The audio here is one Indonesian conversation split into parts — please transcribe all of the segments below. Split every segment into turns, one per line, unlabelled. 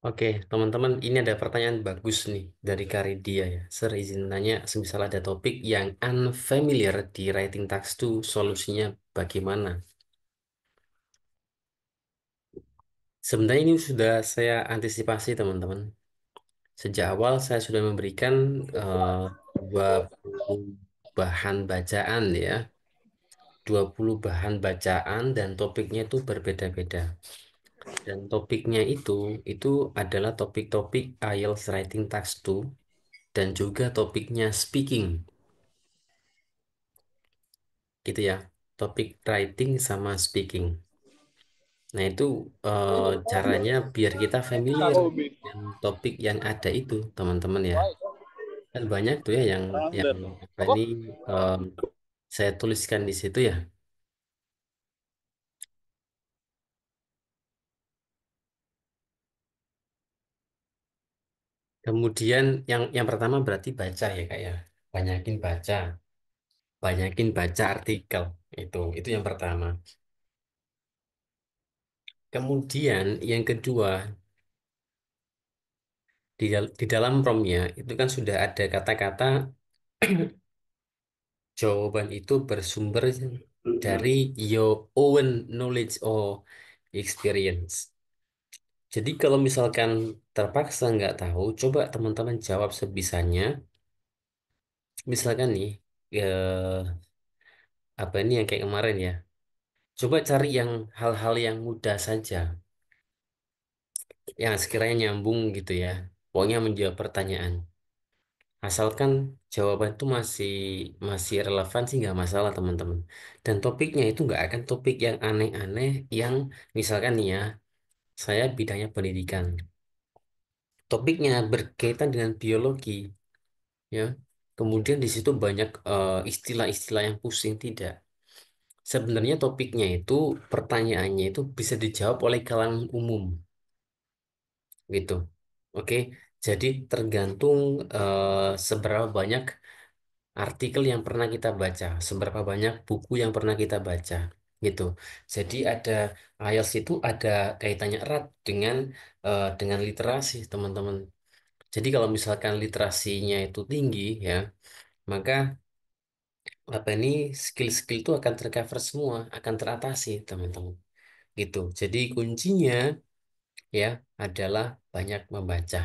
Oke, teman-teman, ini ada pertanyaan bagus nih dari Karidia ya. Sir, izin tanya, semisal ada topik yang unfamiliar di writing text to solusinya bagaimana? Sebenarnya ini sudah saya antisipasi, teman-teman. Sejak awal saya sudah memberikan eh, 20 bahan bacaan ya. 20 bahan bacaan dan topiknya itu berbeda-beda. Dan topiknya itu adalah topik-topik IELTS Writing Task 2 dan juga topiknya speaking gitu ya. Topik writing sama speaking. Nah, itu eh, caranya biar kita familiar dengan topik yang ada itu, teman-teman ya. Kan banyak tuh ya yang apa ini eh, saya tuliskan di situ ya. Kemudian yang pertama berarti baca ya Kak ya. Banyakin baca, banyakin baca artikel. Itu yang pertama. Kemudian yang kedua, di dalam promnya itu kan sudah ada kata-kata jawaban itu bersumber dari your own knowledge or experience. Jadi kalau misalkan terpaksa nggak tahu, coba teman-teman jawab sebisanya. Misalkan nih, apa ini yang kayak kemarin ya. Coba cari yang hal-hal yang mudah saja, yang sekiranya nyambung gitu ya. Pokoknya menjawab pertanyaan. Asalkan jawaban itu masih masih relevan sih nggak masalah teman-teman. Dan topiknya itu nggak akan topik yang aneh-aneh yang misalkan nih ya, saya bidangnya pendidikan. Topiknya berkaitan dengan biologi ya. Kemudian di situ banyak istilah-istilah yang pusing tidak. Sebenarnya topiknya itu pertanyaannya itu bisa dijawab oleh kalangan umum gitu. Oke. Jadi tergantung seberapa banyak artikel yang pernah kita baca, seberapa banyak buku yang pernah kita baca, gitu. Jadi ada IELTS itu ada kaitannya erat dengan literasi, teman-teman. Jadi kalau misalkan literasinya itu tinggi, ya, maka apa ini skill-skill itu akan tercover semua, akan teratasi, teman-teman. Gitu. Jadi kuncinya ya adalah banyak membaca.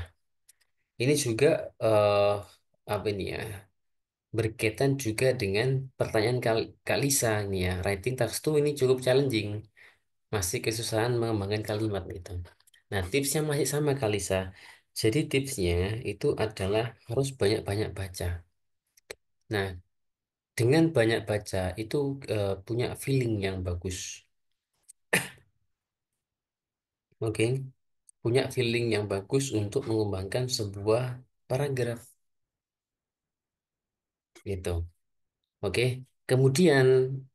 Ini juga eh, apa ini ya? Berkaitan juga dengan pertanyaan Kak Lisa nih ya. Writing text tuh ini cukup challenging. Masih kesusahan mengembangkan kalimat gitu. Nah, tipsnya masih sama Kak Lisa. Jadi tipsnya itu adalah harus banyak-banyak baca. Nah, dengan banyak baca itu punya feeling yang bagus. Oke, punya feeling yang bagus untuk mengembangkan sebuah paragraf gitu. Oke, kemudian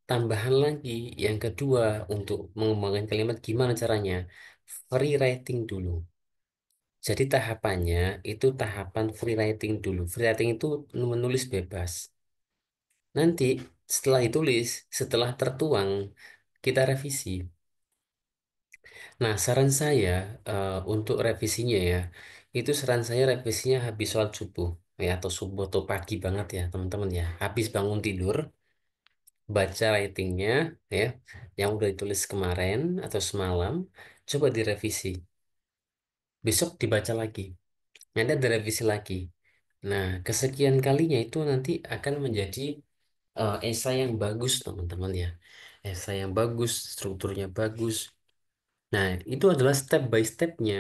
tambahan lagi yang kedua untuk mengembangkan kalimat gimana caranya? Free writing dulu. Jadi tahapannya itu tahapan free writing dulu. Free writing itu menulis bebas. Nanti setelah ditulis, setelah tertuang, kita revisi. Nah, saran saya untuk revisinya ya, itu saran saya revisinya habis sholat subuh ya atau subuh atau pagi banget ya teman-teman ya. Habis bangun tidur, baca writingnya ya yang udah ditulis kemarin atau semalam, coba direvisi, besok dibaca lagi, nanti ada revisi lagi. Nah, kesekian kalinya itu nanti akan menjadi esai yang bagus teman-teman ya, esai yang bagus, strukturnya bagus. Nah, itu adalah step by stepnya.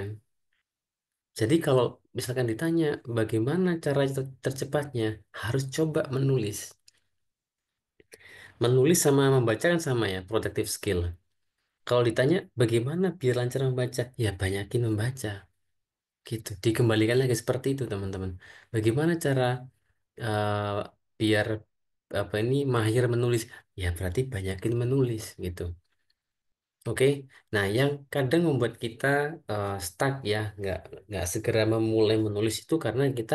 Jadi kalau misalkan ditanya bagaimana cara tercepatnya, harus coba menulis. Menulis sama membaca kan sama ya, productive skill. Kalau ditanya bagaimana biar lancar membaca, ya banyakin membaca. Gitu. Dikembalikan lagi seperti itu, teman-teman. Bagaimana cara eh, biar apa ini mahir menulis? Ya berarti banyakin menulis gitu. Oke. Nah, yang kadang membuat kita stuck ya, nggak segera memulai menulis itu karena kita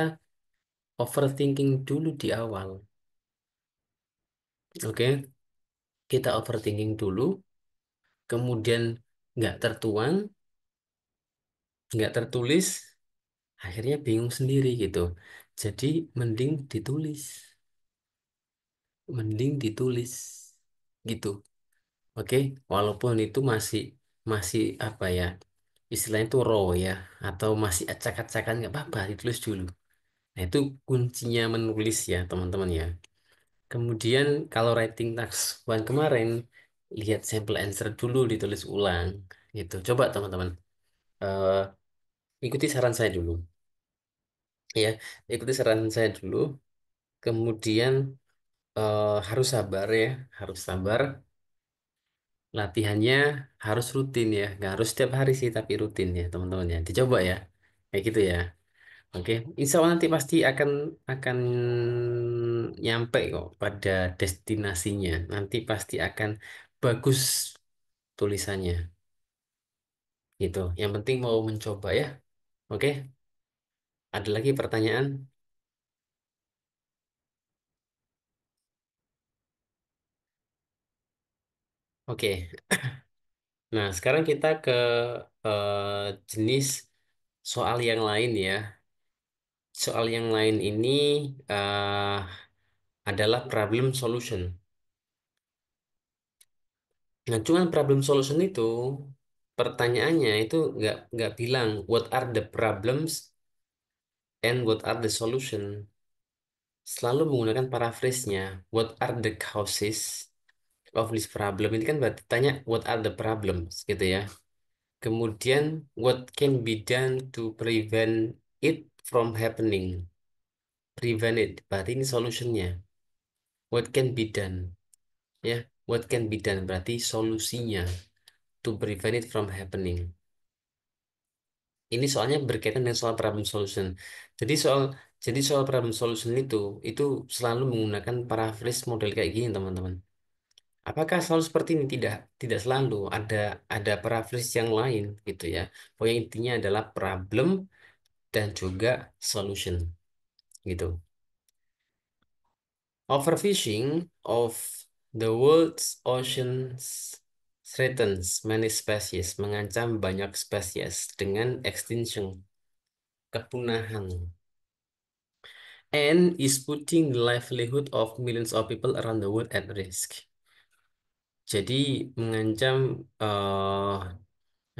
overthinking dulu di awal. Oke. Kita overthinking dulu, kemudian nggak tertuang. nggak tertulis, akhirnya bingung sendiri gitu. Jadi mending ditulis, mending ditulis gitu. Oke, walaupun itu masih masih apa ya, istilahnya itu raw ya, atau masih acak-acakan nggak apa-apa, ditulis dulu. Nah itu kuncinya menulis ya teman-teman ya. Kemudian kalau writing task one kemarin, lihat sampel answer dulu, ditulis ulang gitu. Coba teman-teman, eh, ikuti saran saya dulu ya, ikuti saran saya dulu. Kemudian harus sabar ya, harus sabar. Latihannya harus rutin ya, nggak harus setiap hari sih, tapi rutin ya teman-teman ya. Dicoba ya, kayak gitu ya. Oke, insya Allah nanti pasti akan nyampe kok pada destinasinya. Nanti pasti akan bagus tulisannya gitu. Yang penting mau mencoba ya. Oke, ada lagi pertanyaan? Oke, nah sekarang kita ke jenis soal yang lain ya. Soal yang lain ini eh, adalah problem solution. Nah, cuman problem solution itu pertanyaannya itu nggak bilang what are the problems and what are the solution. Selalu menggunakan paraphrase-nya. What are the causes of this problem? Ini kan berarti tanya what are the problems gitu ya. Kemudian what can be done to prevent it from happening. Prevent it. Berarti ini solutionnya. What can be done. Ya, what can be done berarti solusinya to prevent it from happening. Ini soalnya berkaitan dengan soal problem solution. Jadi soal jadi soal problem solution itu selalu menggunakan paraphrase model kayak gini, teman-teman. Apakah selalu seperti ini? Tidak, tidak selalu. Ada paraphrase yang lain gitu ya. Pokoknya intinya adalah problem dan juga solution gitu. Overfishing of the world's oceans threatens many species, mengancam banyak spesies dengan extinction, kepunahan, and is putting the livelihood of millions of people around the world at risk. Jadi mengancam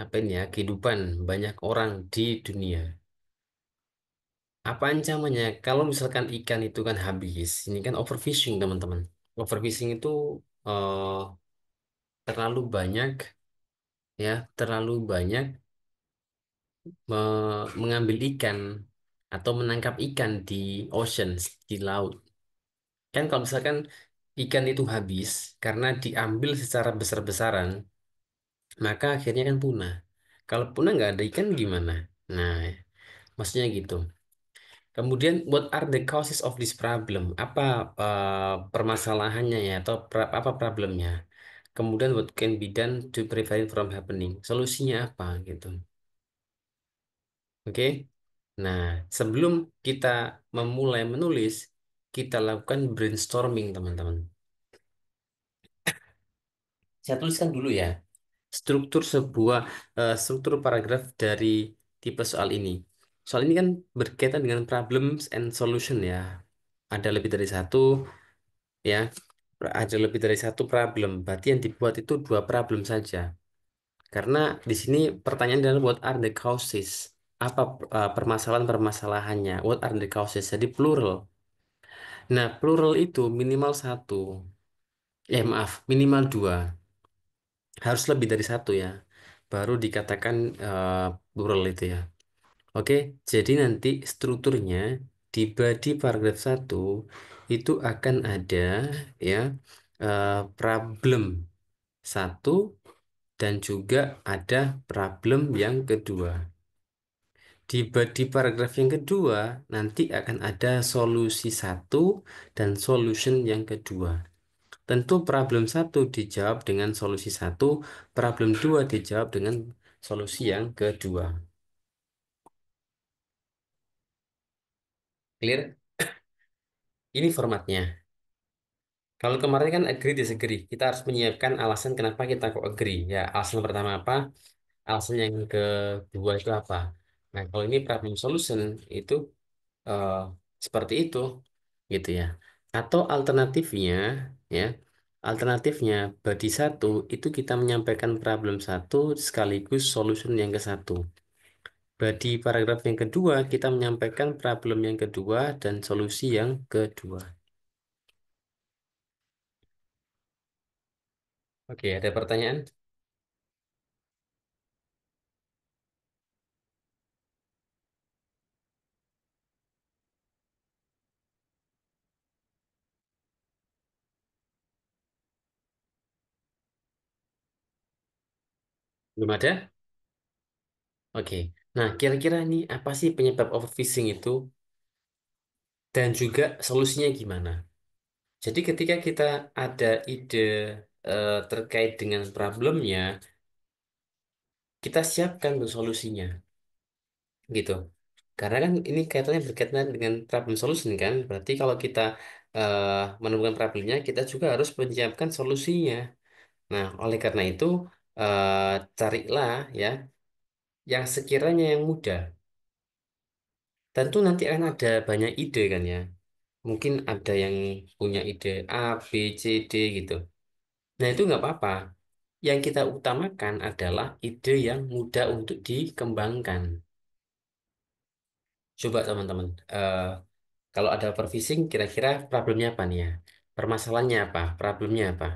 apa ini ya, kehidupan banyak orang di dunia. Apa ancamannya? Kalau misalkan ikan itu kan habis, ini kan overfishing teman-teman. Overfishing itu eh, terlalu banyak ya, terlalu banyak mengambil ikan atau menangkap ikan di ocean, di laut. Kan kalau misalkan ikan itu habis karena diambil secara besar-besaran, maka akhirnya kan punah. Kalau punah nggak ada ikan gimana? Nah, maksudnya gitu. Kemudian, what are the causes of this problem? Apa permasalahannya ya, atau apa problemnya? Kemudian, what can be done to prevent it from happening? Solusinya apa gitu? Oke. Nah, sebelum kita memulai menulis, kita lakukan brainstorming, teman-teman. Saya tuliskan dulu ya, struktur paragraf dari tipe soal ini. Soal ini kan berkaitan dengan problems and solution ya. Ada lebih dari satu ya, ada lebih dari satu problem. Berarti yang dibuat itu dua problem saja. Karena di sini pertanyaan adalah what are the causes? Apa permasalahan-permasalahannya? What are the causes? Jadi plural. Nah, plural itu minimal satu. Maaf, minimal dua. Harus lebih dari satu ya. Baru dikatakan eh, plural itu ya. Oke, jadi nanti strukturnya di body paragraf satu itu akan ada ya problem satu dan juga ada problem yang kedua. Di body paragraf yang kedua nanti akan ada solusi satu dan solution yang kedua. Tentu problem satu dijawab dengan solusi satu, problem dua dijawab dengan solusi yang kedua. Clear? Ini formatnya. Kalau kemarin kan agree disagree, kita harus menyiapkan alasan kenapa kita kok agree. Ya, alasan pertama apa? Alasan yang kedua itu apa? Nah, kalau ini problem solution itu eh, seperti itu, gitu ya. Atau alternatifnya, ya, alternatifnya body satu itu kita menyampaikan problem satu sekaligus solution yang ke satu. Body paragraf yang kedua kita menyampaikan problem yang kedua dan solusi yang kedua. Oke, ada pertanyaan? Belum ada? Oke. Nah, kira-kira nih apa sih penyebab overfishing itu dan juga solusinya gimana? Jadi ketika kita ada ide terkait dengan problemnya, kita siapkan tuh solusinya, gitu. Karena kan ini kaitannya berkaitan dengan problem solution kan, berarti kalau kita eh, menemukan problemnya, kita juga harus menyiapkan solusinya. Nah, oleh karena itu eh, carilah ya yang sekiranya yang mudah. Tentu nanti akan ada banyak ide kan ya. Mungkin ada yang punya ide A, B, C, D gitu. Nah, itu nggak apa-apa. Yang kita utamakan adalah ide yang mudah untuk dikembangkan. Coba teman-teman, kalau ada overfishing, kira-kira problemnya apa nih ya? Permasalahannya apa? Problemnya apa?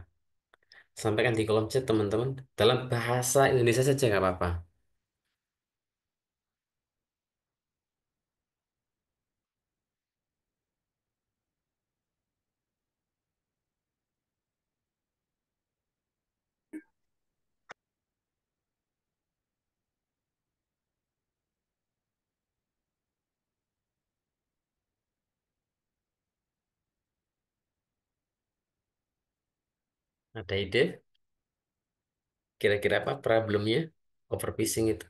Sampaikan di kolom chat teman-teman. Dalam bahasa Indonesia saja nggak apa-apa. Ada ide? Kira-kira apa problemnya? Overfishing itu.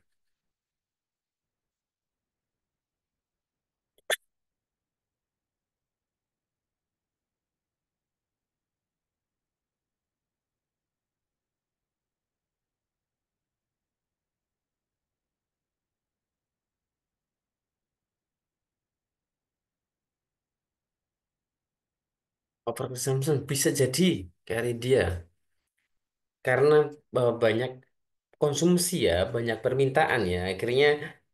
Overconsumption bisa jadi dari dia. Karena banyak konsumsi ya, banyak permintaan ya, akhirnya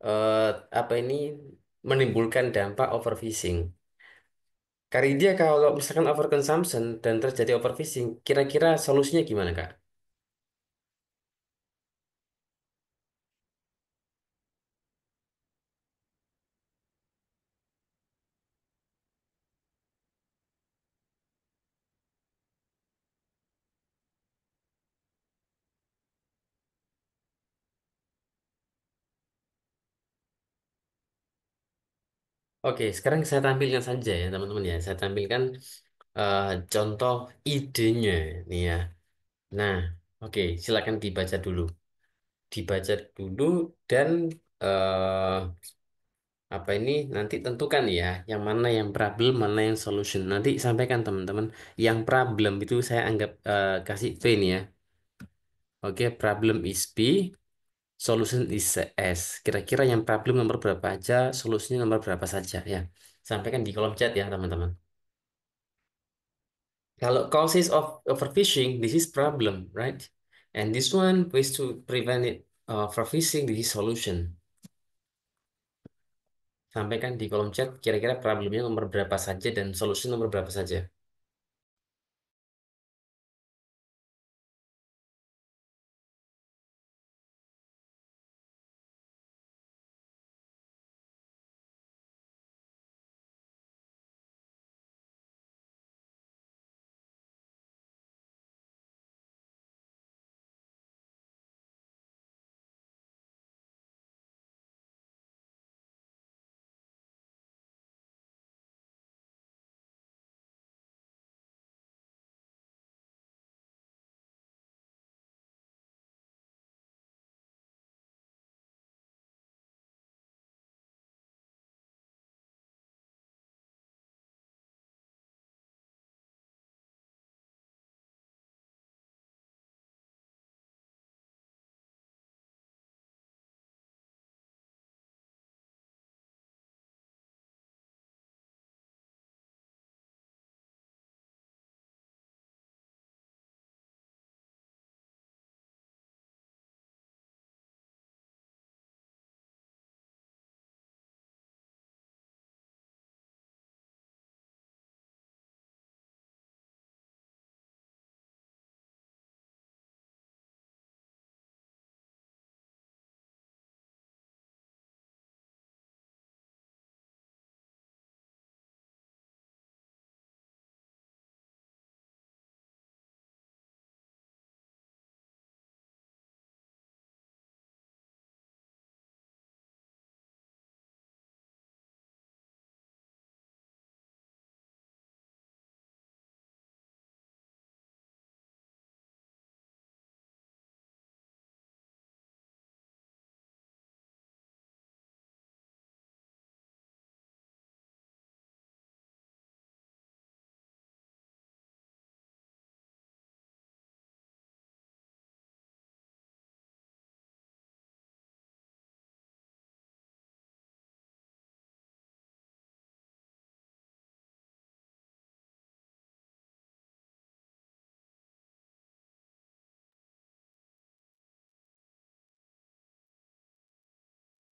eh, apa ini menimbulkan dampak overfishing. Karidia kalau misalkan overconsumption dan terjadi overfishing, kira-kira solusinya gimana, Kak? Oke, sekarang saya tampilkan saja ya, teman-teman ya. Saya tampilkan eh, contoh idenya nih ya. Nah, oke, silakan dibaca dulu. Dibaca dulu dan eh, apa ini nanti tentukan ya, yang mana yang problem, mana yang solution. Nanti sampaikan teman-teman. Yang problem itu saya anggap kasih V nih ya. Oke, problem is B, solution is S. Kira-kira yang problem nomor berapa aja, solusinya nomor berapa saja ya. Sampaikan di kolom chat ya, teman-teman. Kalau causes of overfishing, this is problem, right? And this one, ways to prevent it overfishing, this is solution. Sampaikan di kolom chat kira-kira problemnya nomor berapa saja dan solusi nomor berapa saja.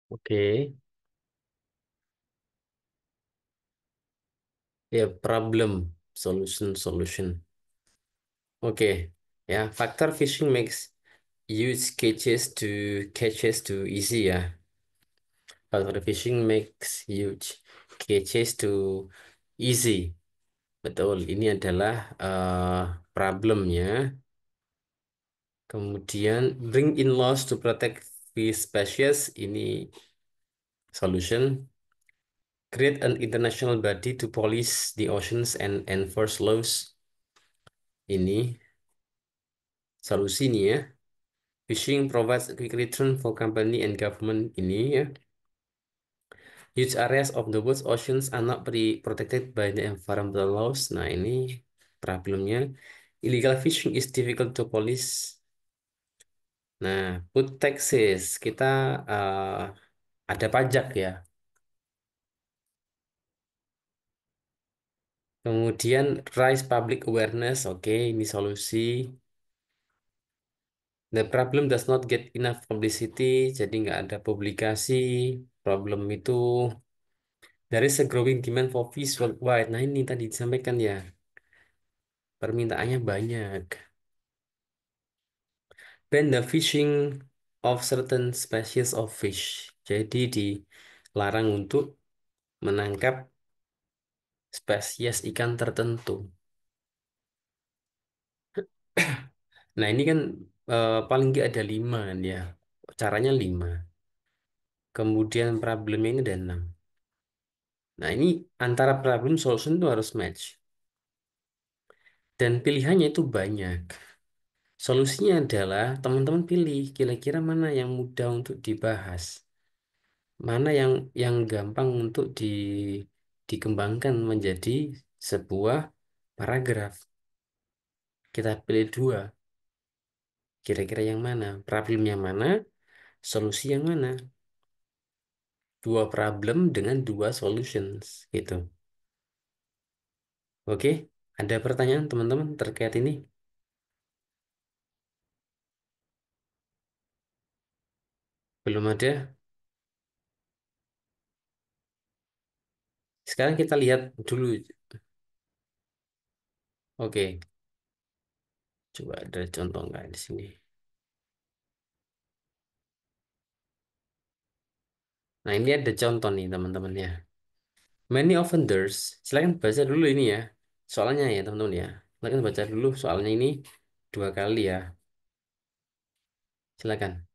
Oke. Ya, problem, solution. Oke. Ya, faktor phishing makes use catches to easy ya. Faktor phishing makes huge catches to easy. Betul, ini adalah problemnya. Kemudian bring in laws to protect fish species. Ini solution. Create an international body to police the oceans and enforce laws. Ini solusi nih ya. Fishing provides a quick return for company and government. Ini ya. Huge areas of the world's oceans are not protected by the environmental laws. Nah, ini problemnya. Illegal fishing is difficult to police. Nah, put taxes. Kita ada pajak ya. Kemudian raise public awareness. Oke, ini solusi. The problem does not get enough publicity. Jadi nggak ada publikasi. Problem itu there is a growing demand for fish worldwide. Nah, ini tadi disampaikan ya. Permintaannya banyak. Ban the fishing of certain species of fish. Jadi dilarang untuk menangkap spesies ikan tertentu. Nah, ini kan paling nggak ada 5 kan ya. Caranya 5. Kemudian problemnya ini ada 6. Nah, ini antara problem solution itu harus match. Dan pilihannya itu banyak. Solusinya adalah teman-teman pilih kira-kira mana yang mudah untuk dibahas. Mana yang gampang untuk dikembangkan menjadi sebuah paragraf. Kita pilih 2. Kira-kira yang mana? Problem yang mana? Solusi yang mana? 2 problem dengan 2 solutions gitu. Oke, ada pertanyaan teman-teman terkait ini? Belum ada? Sekarang kita lihat dulu. Oke, coba ada contoh nggak di sini? Nah, ini ada contoh nih teman-teman ya. Many offenders, silakan baca dulu ini ya. Soalnya ya teman-teman ya. Silakan baca dulu soalnya ini 2 kali ya. Silakan.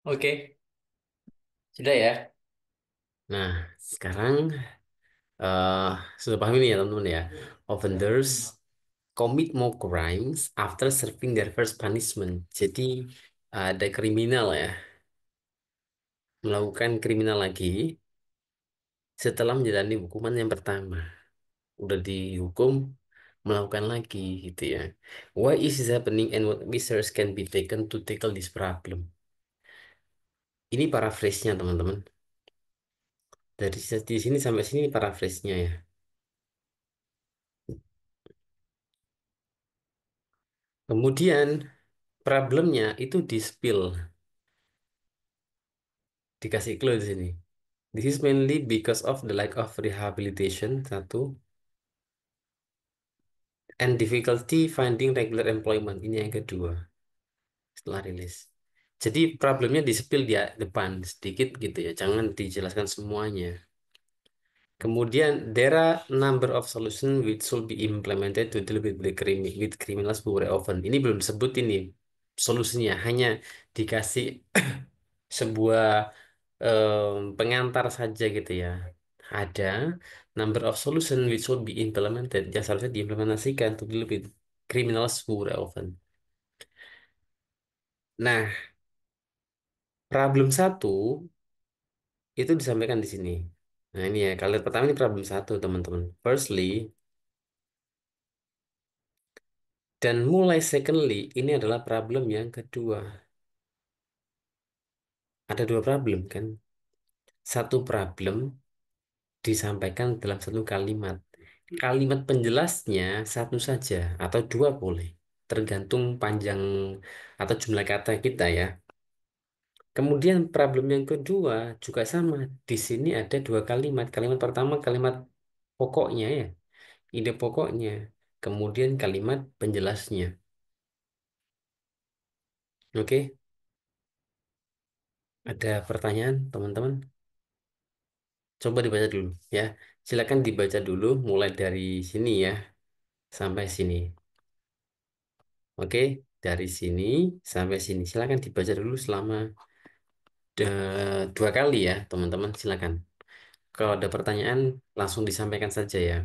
Oke, sudah ya. Nah, sekarang eh sudah paham ini ya teman-teman ya. Offenders commit more crimes after serving their first punishment. Jadi ada kriminal ya, melakukan kriminal lagi setelah menjalani hukuman yang pertama. Udah dihukum, melakukan lagi gitu ya. Why is this happening and what measures can be taken to tackle this problem? Ini paraphrase-nya teman-teman. Dari di sini sampai sini paraphrase-nya ya. Kemudian problemnya itu di spill, dikasih clue di sini. This is mainly because of the lack of rehabilitation, satu, and difficulty finding regular employment. Ini yang kedua, setelah rilis. Jadi problemnya di spill di depan sedikit gitu ya, jangan dijelaskan semuanya. Kemudian, there are number of solutions which should be implemented to deal with with criminals who were often. Ini belum disebut ini solusinya, hanya dikasih sebuah pengantar saja gitu ya. Ada number of solution which should be implemented yang seharusnya diimplementasikan to deal with criminals who were often. Nah, problem satu itu disampaikan di sini. Nah, ini ya, kalimat pertama ini problem satu, teman-teman. Firstly, dan mulai secondly, ini adalah problem yang kedua. Ada dua problem kan? Satu problem disampaikan dalam satu kalimat. Kalimat penjelasnya satu saja atau dua boleh, tergantung panjang atau jumlah kata kita ya. Kemudian problem yang kedua juga sama. Di sini ada dua kalimat. Kalimat pertama kalimat pokoknya ya, ide pokoknya. Kemudian kalimat penjelasnya. Oke, ada pertanyaan teman-teman? Coba dibaca dulu ya. Silakan dibaca dulu mulai dari sini ya sampai sini. Oke, dari sini sampai sini. Silakan dibaca dulu selama dua kali ya, teman-teman. Silakan. Kalau ada pertanyaan, langsung disampaikan saja ya.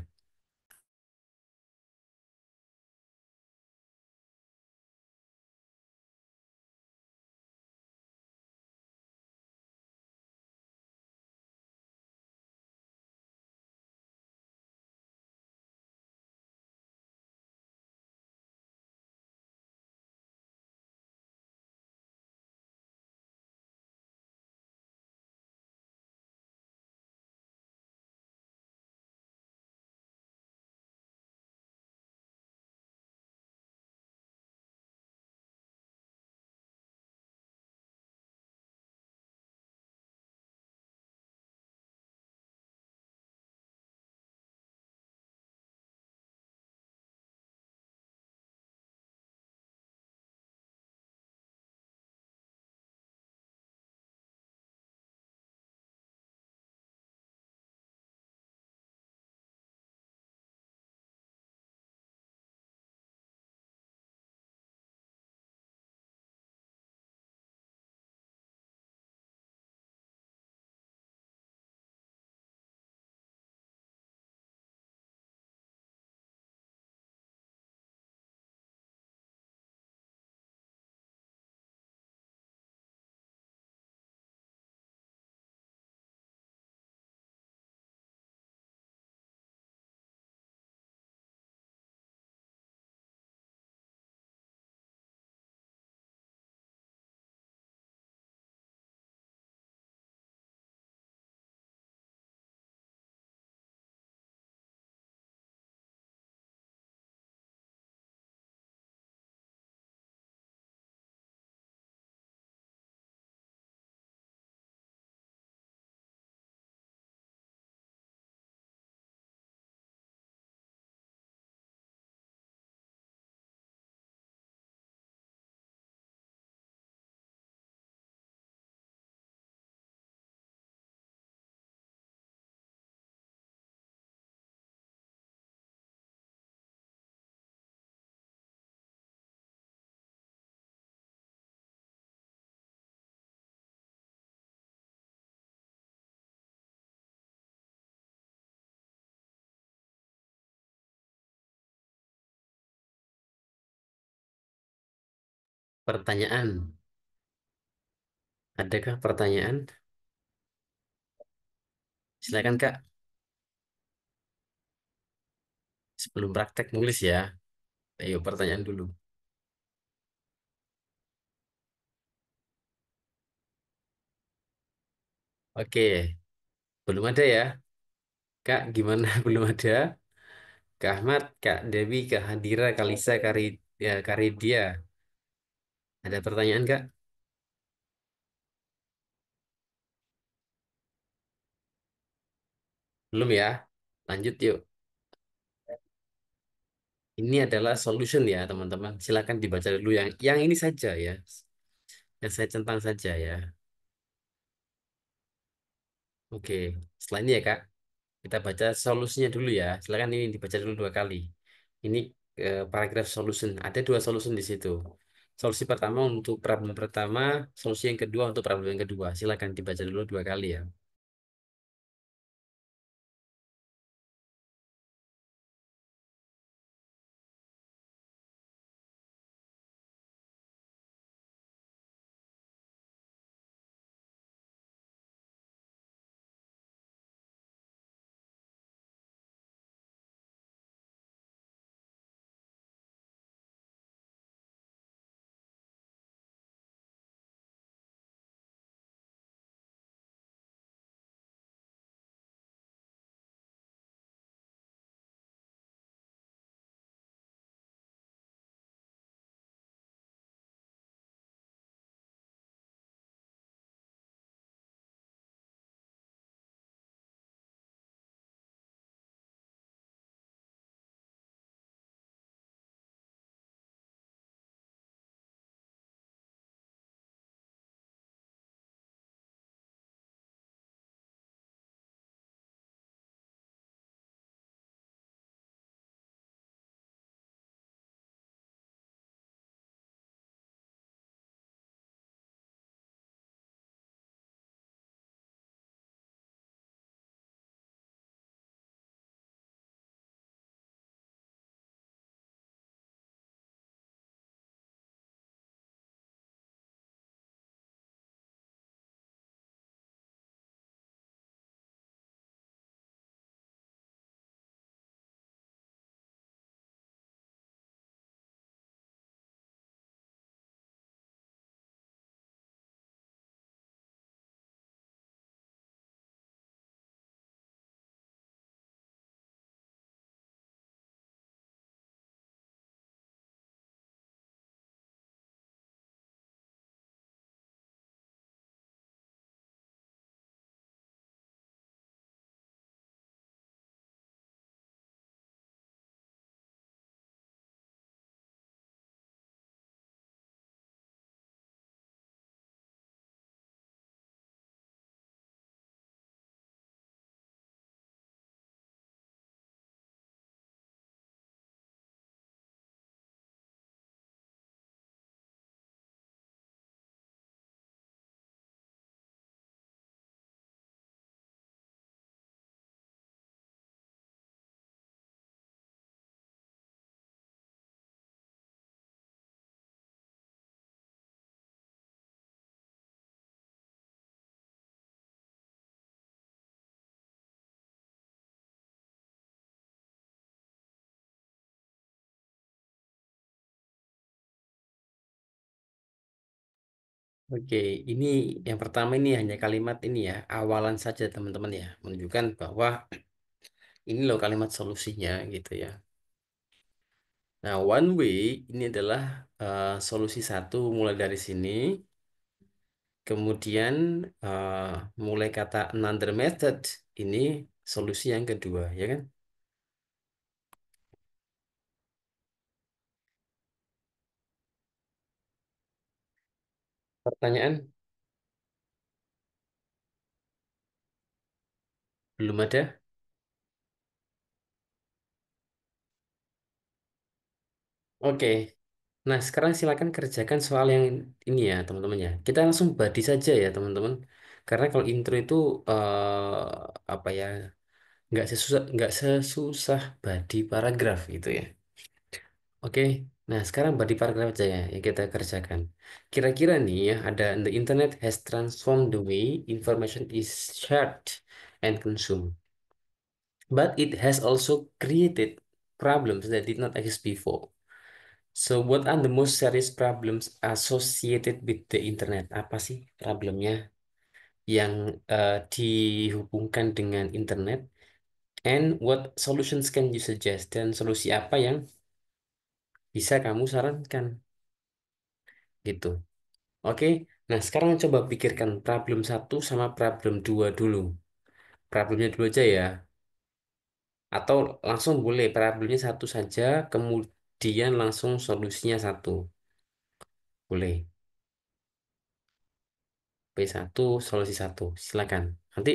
Pertanyaan. Adakah pertanyaan? Silakan Kak, sebelum praktek nulis ya. Ayo pertanyaan dulu. Oke, belum ada ya. Kak, gimana? Belum ada? Kak Ahmad, Kak Dewi, Kak Hadira, Kak Lisa, Kak Ridia. Ada pertanyaan Kak? Belum ya? Lanjut yuk. Ini adalah solution ya teman-teman. Silakan dibaca dulu yang ini saja ya. Yang saya centang saja ya. Oke, setelah ini ya Kak, kita baca solusinya dulu ya. Silakan ini dibaca dulu 2 kali. Ini paragraf solution. Ada 2 solution di situ. Solusi pertama untuk problem pertama, solusi yang kedua untuk problem yang kedua. Silakan dibaca dulu 2 kali ya. Oke, ini yang pertama ini hanya kalimat ini ya, awalan saja teman-teman ya, menunjukkan bahwa ini loh kalimat solusinya gitu ya. Nah, one way ini adalah solusi satu mulai dari sini, kemudian eh, mulai kata another method ini solusi yang kedua, ya kan? Pertanyaan belum ada? Oke. Nah, sekarang silakan kerjakan soal yang ini ya, teman-teman ya. Kita langsung body saja ya, teman-teman. Karena kalau intro itu apa ya, nggak sesusah body paragraf gitu ya. Oke. Nah, sekarang body paragraph aja ya yang kita kerjakan. Kira-kira nih ya, ada the internet has transformed the way information is shared and consumed. But it has also created problems that did not exist before. So, what are the most serious problems associated with the internet? Apa sih problemnya yang dihubungkan dengan internet? And what solutions can you suggest? Dan solusi apa yang bisa kamu sarankan? Gitu. Oke. Nah, sekarang coba pikirkan problem satu sama problem dua dulu. Problemnya dulu aja ya. Atau langsung boleh problemnya satu saja, kemudian langsung solusinya satu. Boleh. P1, solusi satu. Silakan. Nanti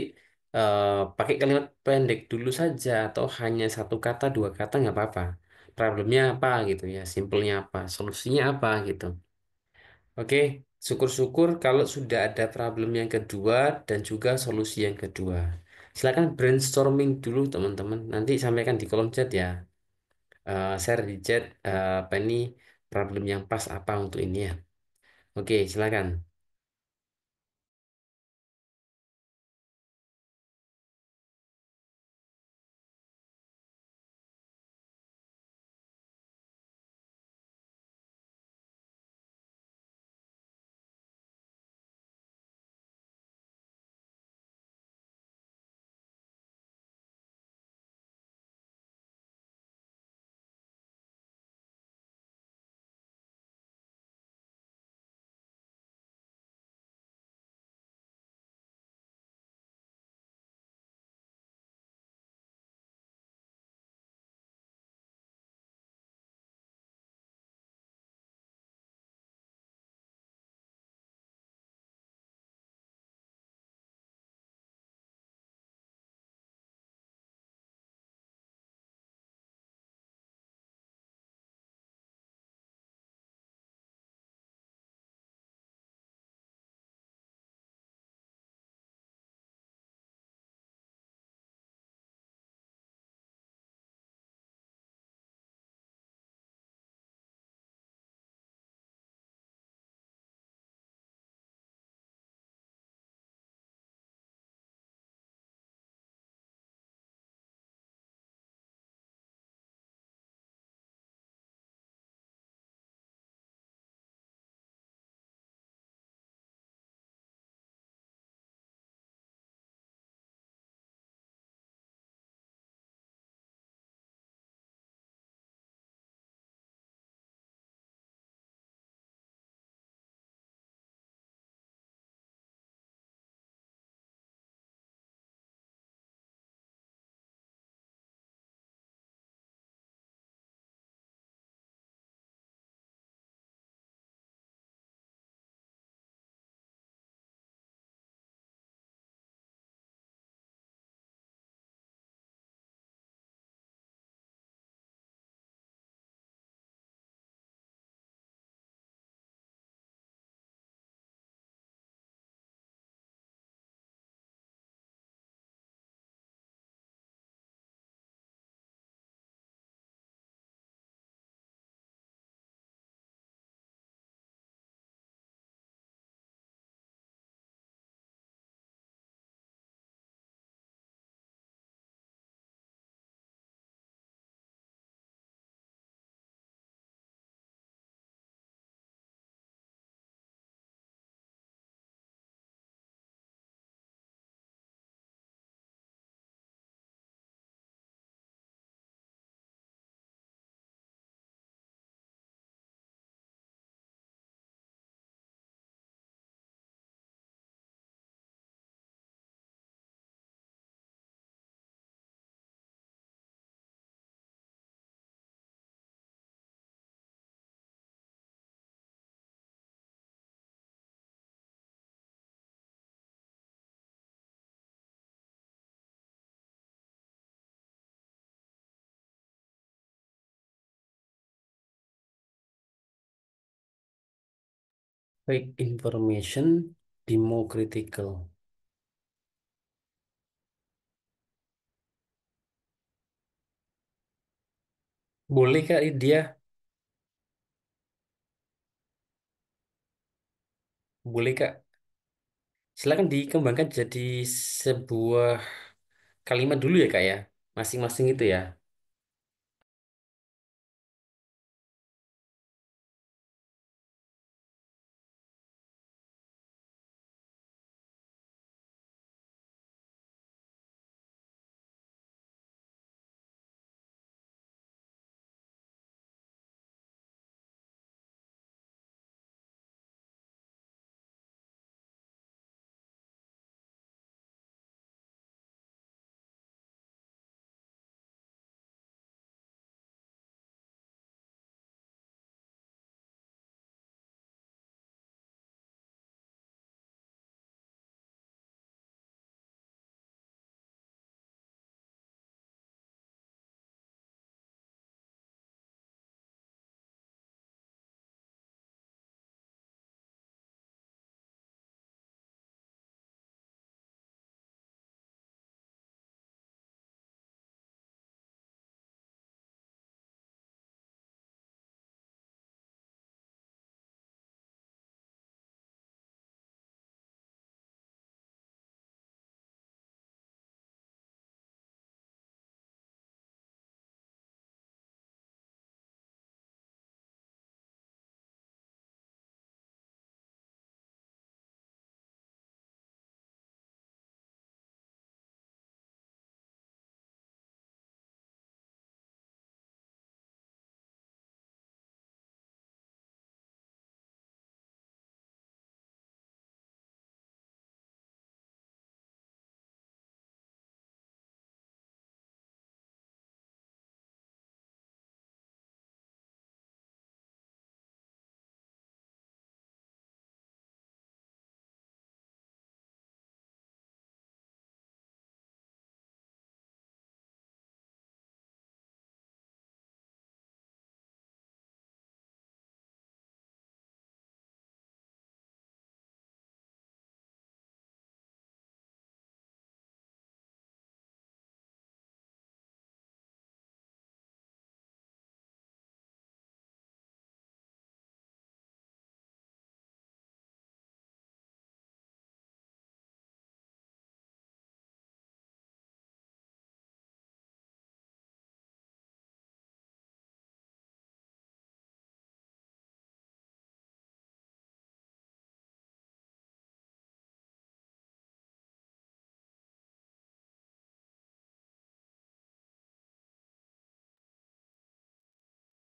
pakai kalimat pendek dulu saja atau hanya satu kata, dua kata nggak apa-apa. Problemnya apa gitu ya, simpelnya apa, solusinya apa gitu. Oke, syukur-syukur kalau sudah ada problem yang kedua dan juga solusi yang kedua. Silakan brainstorming dulu teman-teman. Nanti sampaikan di kolom chat ya. Share di chat apa ini problem yang pas apa untuk ini ya. Oke, silakan. Fake information, demo critical. Boleh Kak dia? Boleh Kak, silakan dikembangkan jadi sebuah kalimat dulu ya Kak ya, masing-masing itu ya.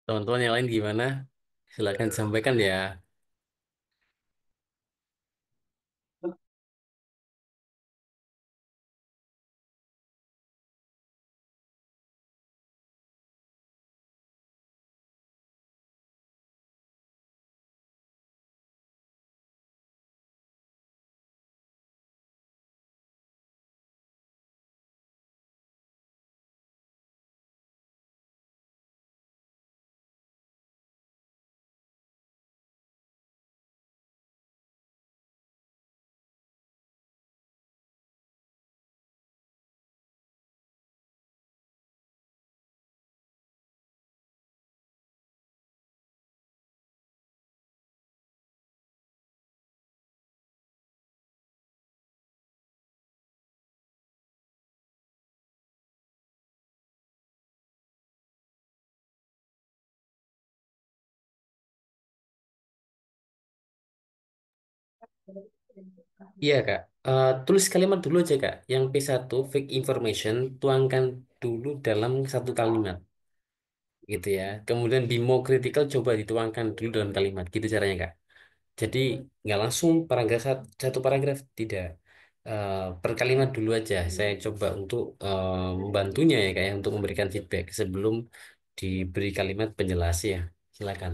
Teman-teman yang lain gimana? Silakan sampaikan ya. Iya Kak. Tulis kalimat dulu aja Kak. Yang P1 fake information tuangkan dulu dalam satu kalimat gitu ya. Kemudian be more critical coba dituangkan dulu dalam kalimat. Gitu caranya Kak. Jadi nggak langsung paragraf satu paragraf tidak. Per kalimat dulu aja. Saya coba untuk membantunya ya kayak untuk memberikan feedback sebelum diberi kalimat penjelas ya. Silakan.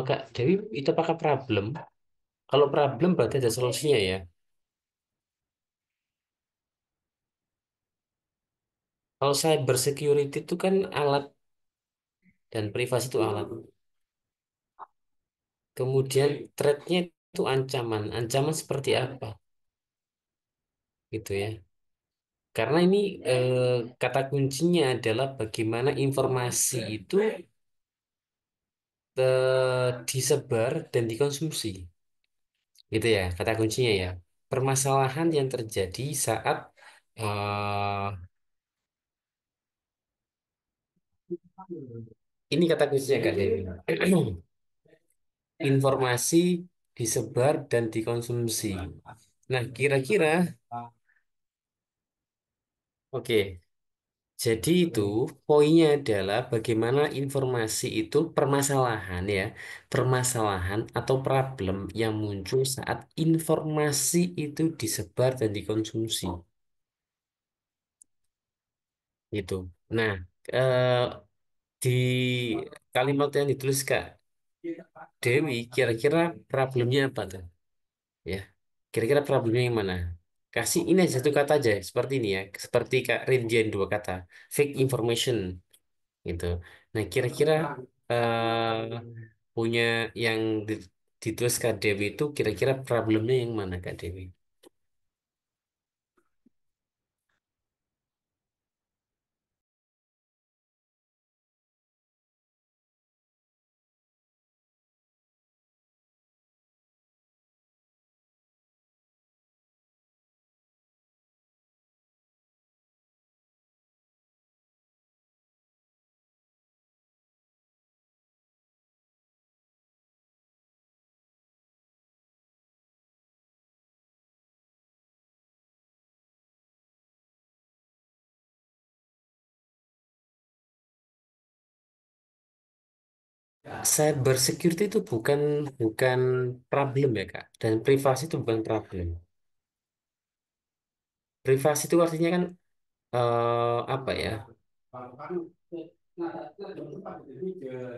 Kak Dewi, itu apakah problem? Kalau problem berarti ada solusinya ya. Kalau cyber security itu kan alat dan privasi itu alat. Kemudian threat-nya itu ancaman. Ancaman seperti apa? Gitu ya. Karena ini kata kuncinya adalah bagaimana informasi itu disebar dan dikonsumsi. Gitu ya, kata kuncinya ya. Permasalahan yang terjadi saat ini kata kuncinya Kak Dewi. Informasi disebar dan dikonsumsi. Nah, kira-kira, oke. Jadi itu poinnya adalah bagaimana informasi itu permasalahan ya, permasalahan atau problem yang muncul saat informasi itu disebar dan dikonsumsi gitu. Nah, eh, di kalimat yang ditulis Kak Dewi, kira-kira problemnya apa tuh? Ya, kira-kira problemnya yang mana? Kasih ini aja satu kata aja, seperti ini ya, seperti Kak rincian dua kata, fake information gitu. Nah, kira-kira punya yang ditulis Kak Dewi itu kira-kira problemnya yang mana Kak Dewi? Cyber security itu bukan bukan problem ya Kak, dan privasi itu bukan problem. Privasi itu artinya kan apa ya?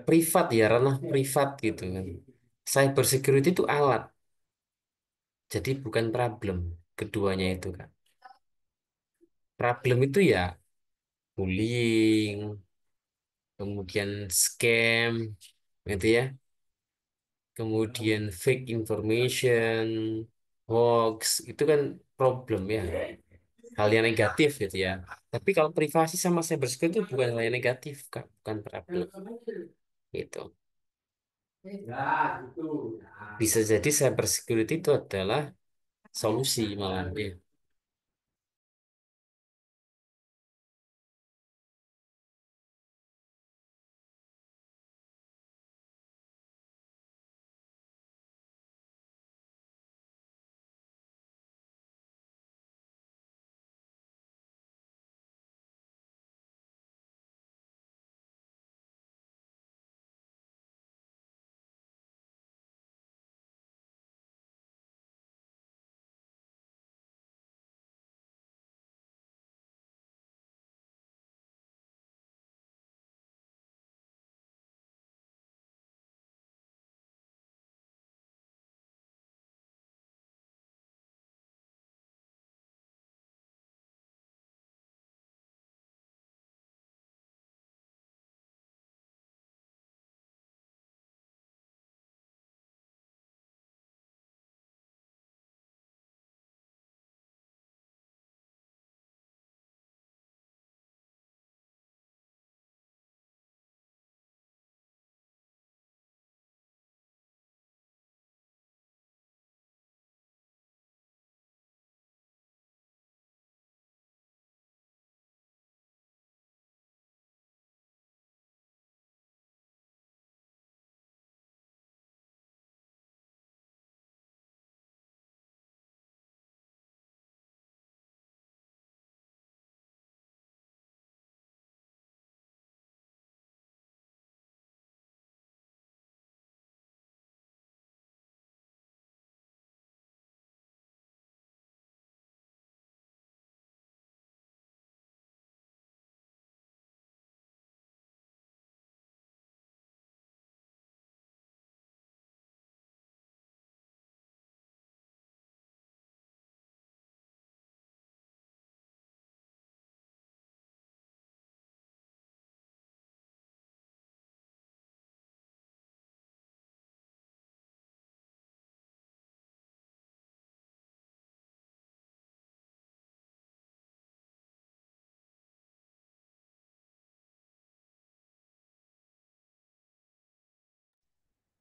Privat ya, ranah privat gitu kan. Cyber security itu alat, jadi bukan problem keduanya itu Kak. Problem itu ya bullying, kemudian scam, gitu ya. Kemudian fake information, hoax, itu kan problem ya, hal yang negatif gitu ya. Tapi kalau privasi sama cybersecurity itu bukan hal yang negatif, Kak, bukan problem gitu. Bisa jadi cybersecurity itu adalah solusi malah ya.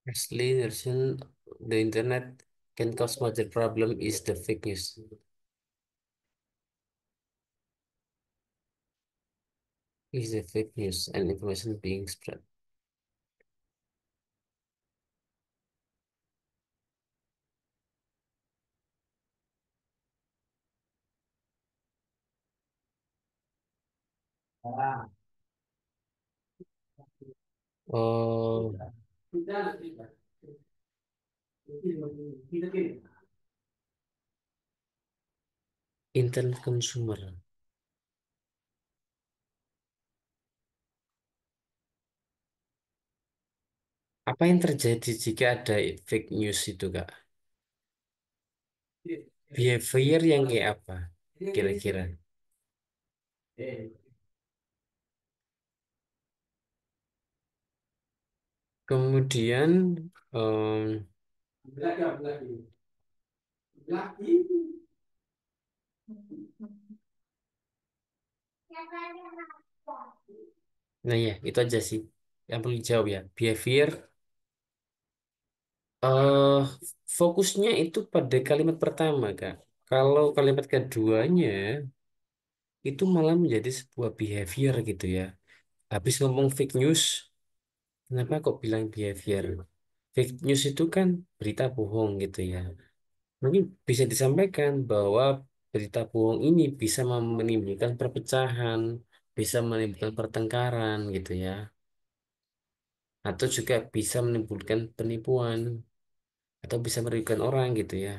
Firstly, the internet can cause major problem is the fake news. Is the fake news and information being spread. Oh, internet consumer. Apa yang terjadi jika ada fake news itu, Kak? Behavior yang kayak apa? Kira-kira. Kemudian, em, nah ya, itu aja sih yang perlu dijawab ya. Behavior, eh fokusnya itu pada kalimat pertama, Kak. Kalau kalimat keduanya, itu malah menjadi sebuah behavior gitu ya. Habis ngomong fake news, kenapa kok bilang behavior? Fake news itu kan berita bohong gitu ya. Mungkin bisa disampaikan bahwa berita bohong ini bisa menimbulkan perpecahan, bisa menimbulkan pertengkaran gitu ya. Atau juga bisa menimbulkan penipuan, atau bisa merugikan orang gitu ya.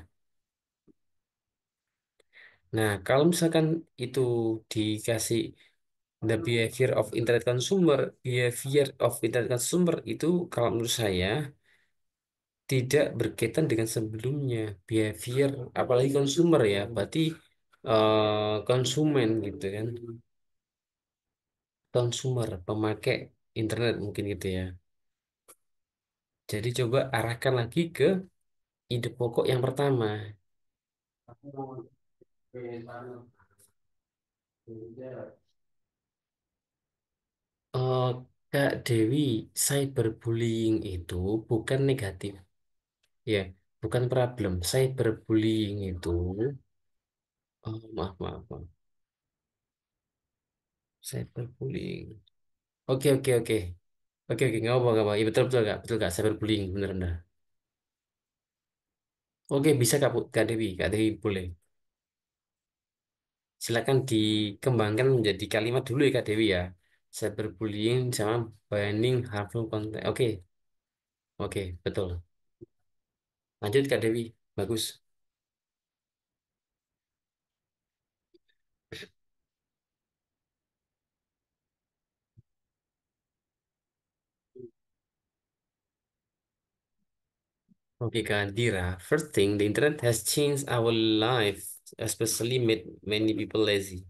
Nah, kalau misalkan itu dikasih the behavior of internet consumer, behavior of internet consumer itu kalau menurut saya tidak berkaitan dengan sebelumnya behavior, apalagi consumer ya, berarti konsumen gitu kan, consumer pemakai internet mungkin gitu ya. Jadi coba arahkan lagi ke ide pokok yang pertama. Eh, Kak Dewi, cyberbullying itu bukan negatif, ya, bukan problem. Cyberbullying itu, oh, maaf, maaf, maaf. Cyberbullying. Oke, oke, oke. Oke, oke, nggak apa, nggak apa. Ya, betul, betul, Kak. Betul, Kak. Cyberbullying, bener, bener. Oke, bisa, Kak, Kak Dewi. Kak Dewi, boleh. Silakan dikembangkan menjadi kalimat dulu ya, Kak Dewi ya. Cyberbullying sama banning harmful content. Oke, oke, betul. Lanjut, Kak Dewi. Bagus. Oke, Kak Dira. First thing, the internet has changed our life, especially made many people lazy.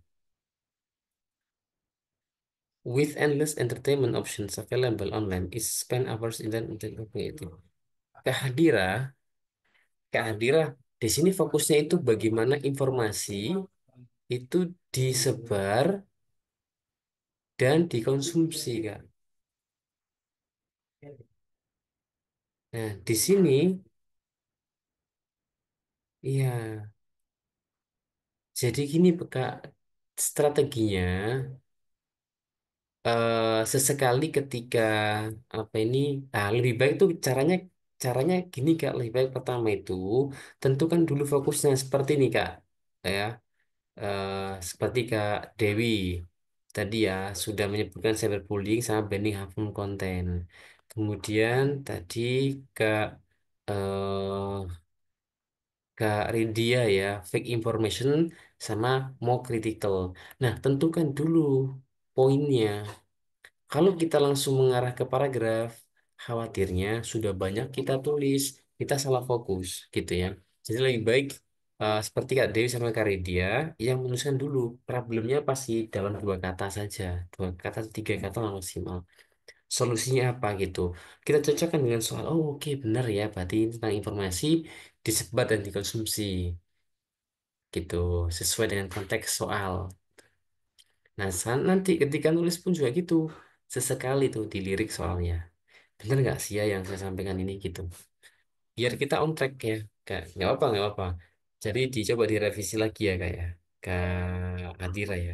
With endless entertainment options available online, it spend hours in the internet creative. Kak Dira, Kak Dira, di sini fokusnya itu bagaimana informasi itu disebar dan dikonsumsi, Kak. Nah, di sini, iya, jadi gini, Kak, strateginya sesekali ketika apa ini lebih baik tuh caranya gini Kak, lebih baik pertama itu tentukan dulu fokusnya seperti ini Kak, ya. Eh, Seperti Kak Dewi tadi ya sudah menyebutkan cyberbullying sama banning harmful content. Kemudian tadi Kak eh, Kak Rindia ya, fake information sama more critical. Nah, tentukan dulu poinnya. Kalau kita langsung mengarah ke paragraf, khawatirnya sudah banyak kita tulis, kita salah fokus gitu ya. Jadi lebih baik seperti Kak Dewi sama Kak Rindia yang menuliskan dulu problemnya pasti dalam dua kata saja, dua kata tiga kata lah maksimal. Solusinya apa gitu? Kita cocokkan dengan soal, oh oke benar ya, berarti ini tentang informasi disebar dan dikonsumsi gitu, sesuai dengan konteks soal. Nah, nanti ketika nulis pun juga gitu, sesekali tuh dilirik soalnya. Bener nggak sih ya yang saya sampaikan ini gitu. Biar kita on track ya. Kak, nggak apa, nggak apa. Jadi dicoba direvisi lagi ya kak ya. Kak Adira ya.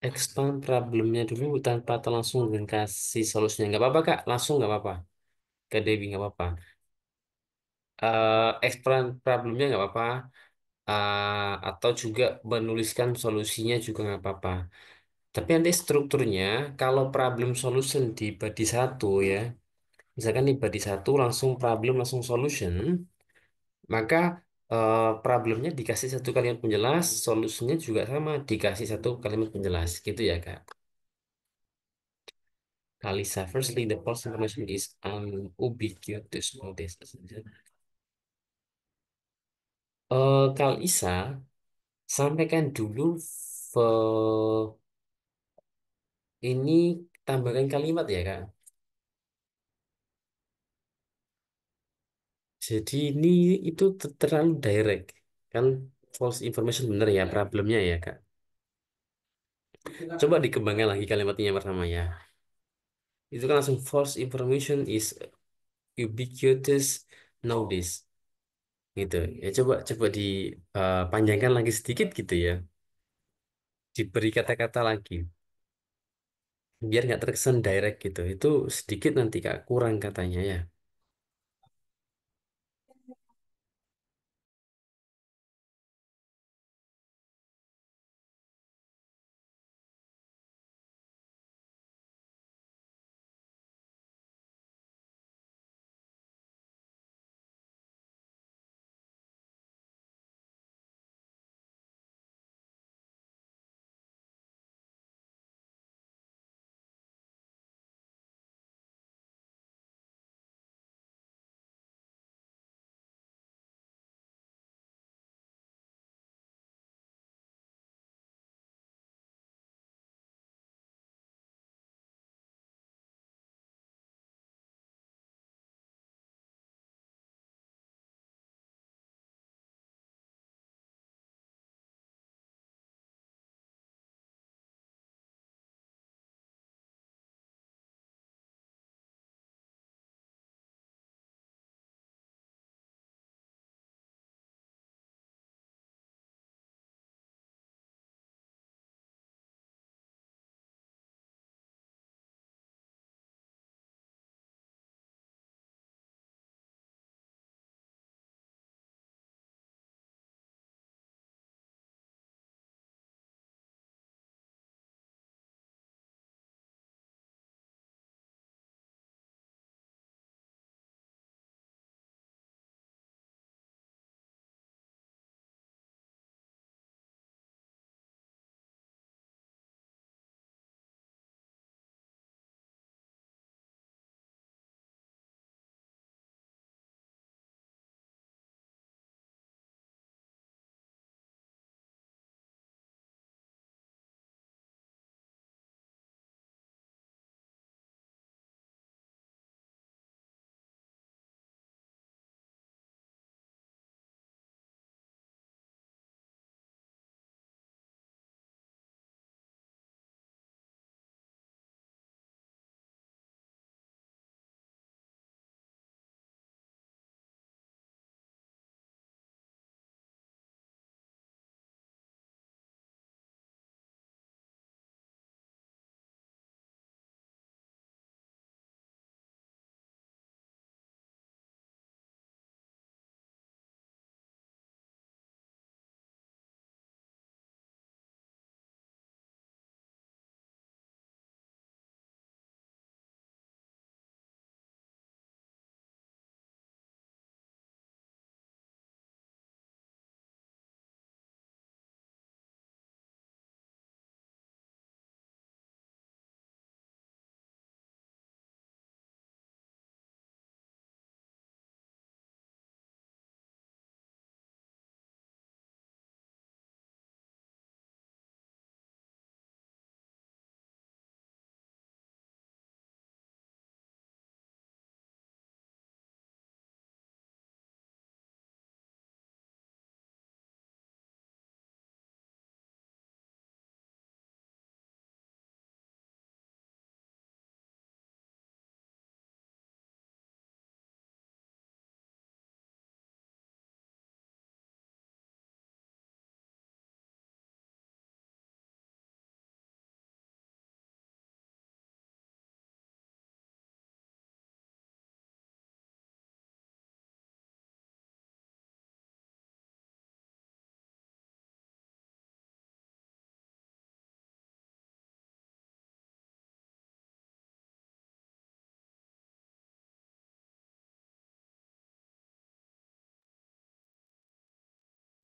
Expand problemnya dulu tanpa langsung dengan kasih solusinya. Nggak apa-apa kak, langsung nggak apa-apa. Ke Dewi nggak apa-apa. Expand problemnya nggak apa-apa. Atau juga menuliskan solusinya juga nggak apa-apa. Tapi nanti strukturnya, kalau problem solution di body satu ya, misalkan di body satu langsung problem langsung solution, maka problemnya dikasih satu kalimat penjelas, solusinya juga sama dikasih satu kalimat penjelas, gitu ya Kak. Kalisa, firstly, the false information is ubiquitous nowadays. Kalisa, sampaikan dulu ini tambahkan kalimat ya Kak. Jadi ini itu terlalu direct kan false information bener ya problemnya ya Kak. Coba dikembangkan lagi kalimatnya yang pertama ya. Itu kan langsung false information is ubiquitous nowadays gitu. Ya coba coba dipanjangkan lagi sedikit gitu ya. Diberi kata-kata lagi biar nggak terkesan direct gitu. Itu sedikit nanti Kak kurang katanya ya.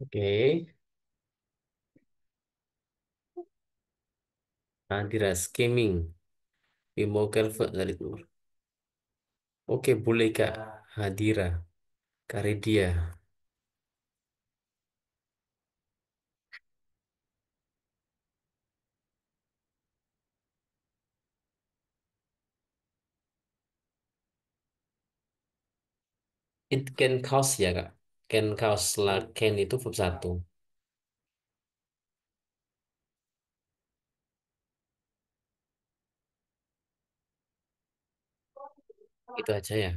Oke. Hadira skimming. Bimokel dari timur. Oke, boleh Kak. Hadira. Karidia. It can cause ya Kak. Can cause lah. Can itu verb satu. Itu aja ya.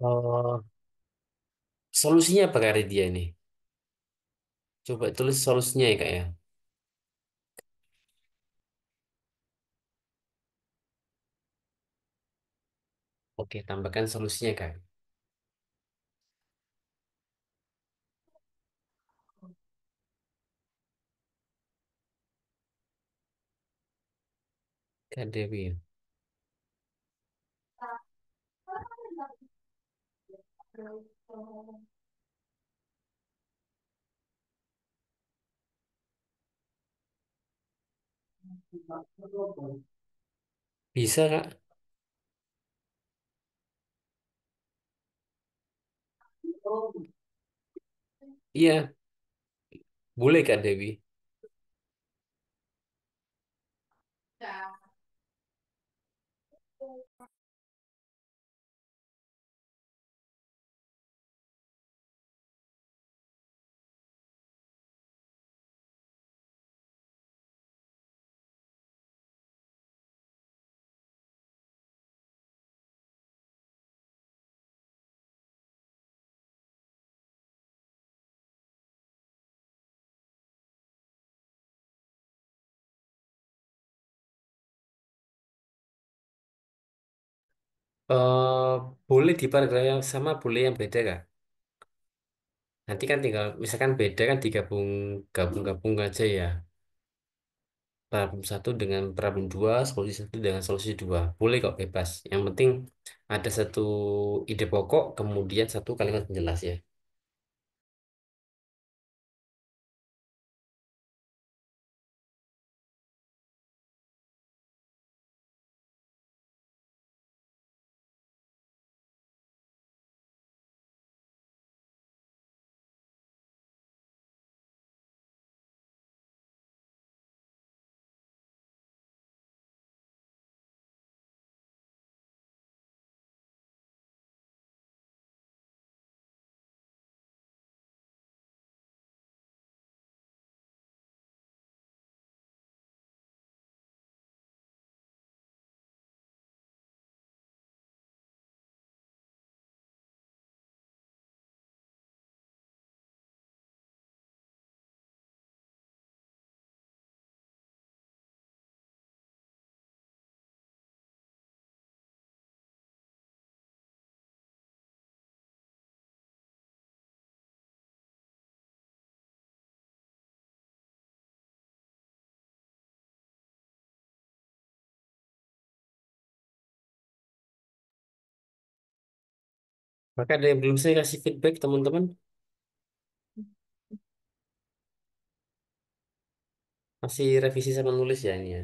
Oh, solusinya apa Karidia ini? Coba tulis solusinya ya Kak ya. Oke, tambahkan solusinya Kak. Kak Dewi. Bisa Kak? Iya, boleh Kak Dewi. eh Boleh di paragraf yang sama, boleh yang beda Kak. Nanti kan tinggal, misalkan beda kan digabung, gabung-gabung aja ya. Problem satu dengan problem dua, solusi satu dengan solusi dua. Boleh kok bebas. Yang penting ada satu ide pokok, kemudian satu kalimat penjelas ya. Maka ada yang belum saya kasih feedback teman-teman, masih revisi sama nulis ya ini ya.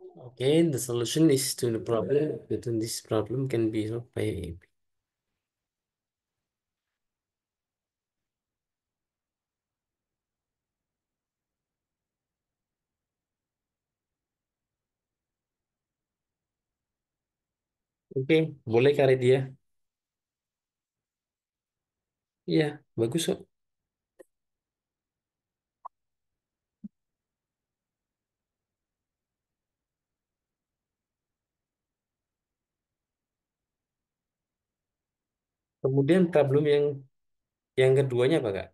Okay, the solution is to the problem. Within this problem can be solved by. Oke, boleh kali dia. Iya, bagus kok. Kemudian problem yang keduanya apa, Kak?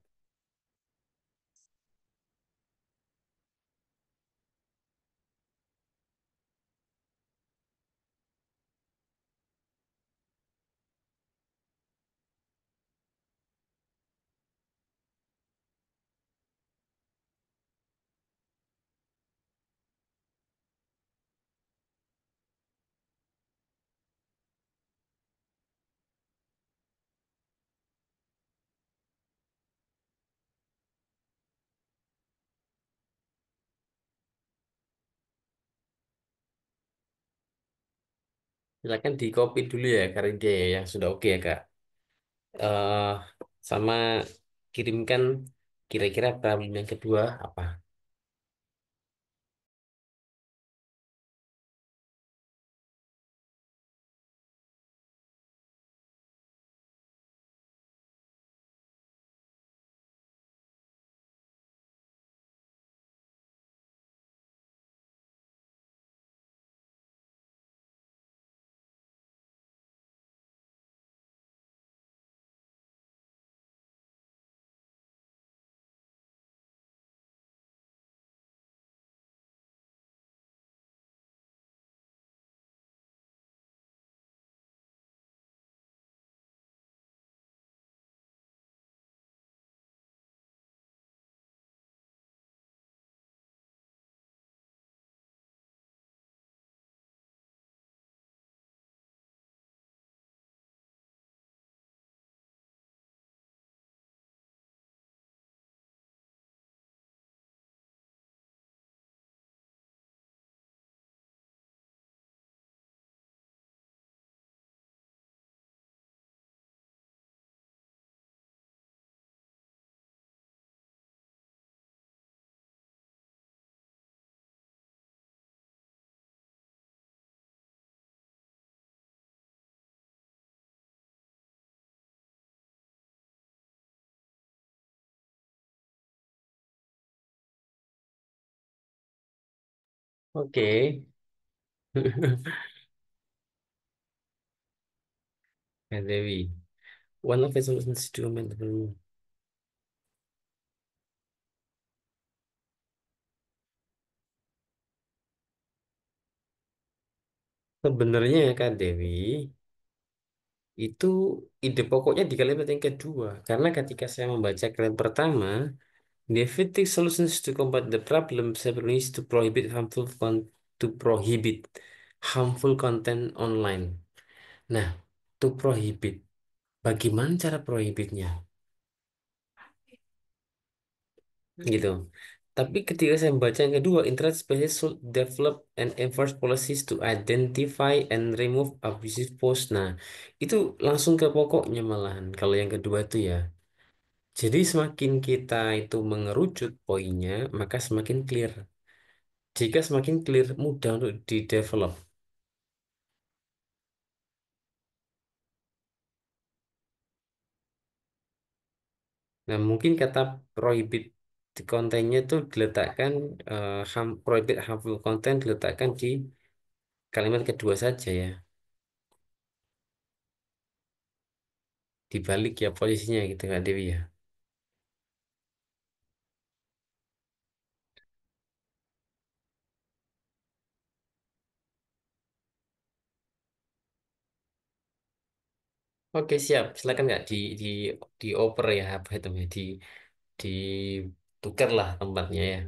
Silakan di copy dulu ya, karena dia yang sudah oke ya, Kak. eh Sama kirimkan kira-kira problem yang kedua apa. Oke. Kak Dewi. One of the solutions to mental. Sebenarnya ya, Kak Dewi, itu ide pokoknya di kalimat yang kedua. Karena ketika saya membaca kalimat pertama, the effective solutions to combat the problem sebenarnya is to prohibit harmful content online. Nah, to prohibit. Bagaimana cara prohibitnya? Gitu. Tapi ketika saya membaca yang kedua, internet spaces should develop and enforce policies to identify and remove abusive posts. Nah, itu langsung ke pokoknya malahan. Kalau yang kedua itu ya. Jadi semakin kita itu mengerucut poinnya, maka semakin clear. Jika semakin clear, mudah untuk di-develop. Nah, mungkin kata prohibit di kontennya itu diletakkan, prohibit harmful content diletakkan di kalimat kedua saja ya. Dibalik ya posisinya gitu Kak Dewi ya. Oke siap, silakan Kak dioper ya apa itu ya di tukar lah tempatnya ya.